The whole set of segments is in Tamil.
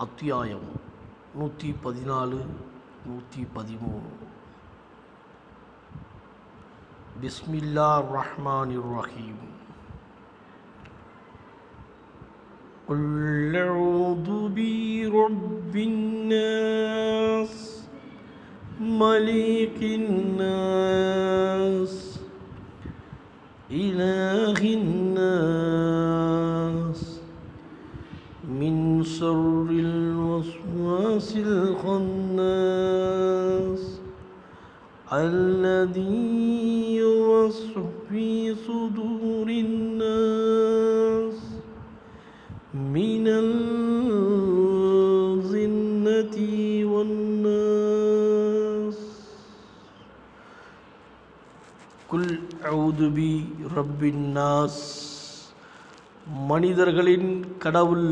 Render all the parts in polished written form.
அத்தியாயம் 114 113. பிஸ்மில்லாஹிர் ரஹ்மானிர் ரஹீம். குல் அஊது பிரப்பின் நாஸ் மலிகின் நாஸ் இலாஹின் நாஸ் மின் ஷர்ரில் வஸ்வாஸில் கன்னாஸ் அல்லதீ யுவஸ்விசு ஃபீ சுதூரின் நாஸ் மினல் ஜின்னதி வன்னாஸ். குல் அஊது பி ரப்பின் நாஸ், மனிதர்களின் கடவுள்,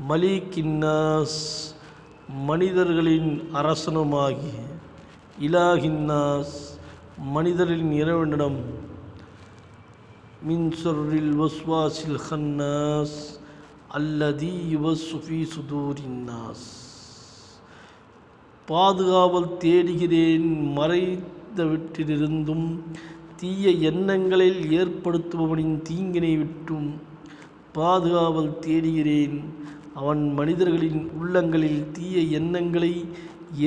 மலிகின்னாஸ், மனிதர்களின் அரசனுமாகிய, இலாஹின்னாஸ், மனிதர்களின் இறைவனிடம், மின் ஷர்ரில் வஸ்வாஸில் கன்னாஸ் அல்லதீ யுவஸ்விசு ஃபீ சுதூரின்னாஸ், பாதுகாவல் தேடுகிறேன் மறைந்தவற்றிலிருந்தும் தீய எண்ணங்களில் ஏற்படுத்துபவனின் தீங்கினை விட்டும் பாதுகாவல் தேடுகிறேன். அவன் மனிதர்களின் உள்ளங்களில் தீய எண்ணங்களை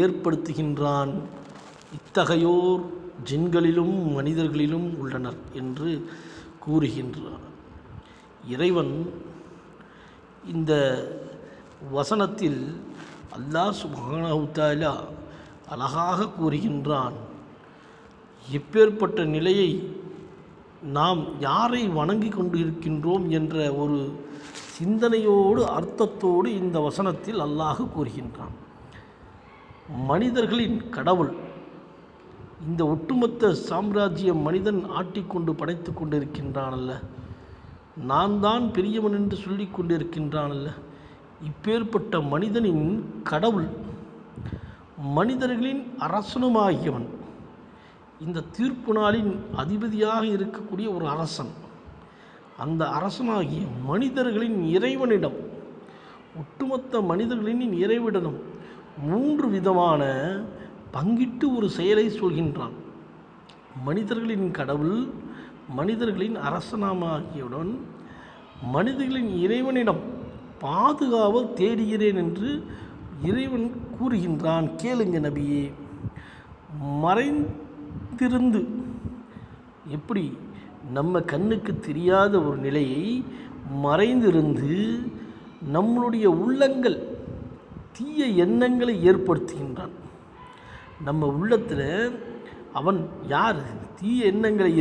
ஏற்படுத்துகின்றான். இத்தகையோர் ஜின்களிலும் மனிதர்களிலும் உள்ளனர் என்று கூறுகின்றார். இறைவன் இந்த வசனத்தில் அல்லாஹ் சுப்ஹானஹு தஆலா அழகாக கூறுகின்றான். எப்பேற்பட்ட நிலையை நாம் யாரை வணங்கி கொண்டு இருக்கின்றோம் என்ற ஒரு சிந்தனையோடு அர்த்தத்தோடு இந்த வசனத்தில் அல்லாஹ் கூறுகின்றான். மனிதர்களின் கடவுள், இந்த ஒட்டுமொத்த சாம்ராஜ்யம் மனிதன் ஆட்டிக்கொண்டு படைத்து கொண்டிருக்கின்றானல்ல, நான் தான் பெரியவன் என்று சொல்லி கொண்டிருக்கின்றானல்ல, இப்பேற்பட்ட மனிதனின் கடவுள், மனிதர்களின் அரசனுமாகியவன், இந்த தீர்ப்பு நாளின் அதிபதியாக இருக்கக்கூடிய ஒரு அரசன், அந்த அரசனாகிய மனிதர்களின் இறைவனிடம், ஒட்டுமொத்த மனிதர்களின் இறைவனிடம் 3 விதமான பங்கிட்டு ஒரு செயலை சொல்கின்றான். மனிதர்களின் கடவுள், மனிதர்களின் அரசனாகியவுடன் மனிதர்களின் இறைவனிடம் பாதுகாவல் தேடுகிறேன் என்று இறைவன் கூறுகின்றான். கேளுங்க நபியே. மறைந்திருந்து, எப்படி நம்ம கண்ணுக்கு தெரியாத ஒரு நிலையை மறைந்திருந்து நம்மளுடைய உள்ளங்கள் தீய எண்ணங்களை ஏற்படுத்துகின்றான். நம்ம உள்ளத்தில் அவன் யார்? தீய எண்ணங்களை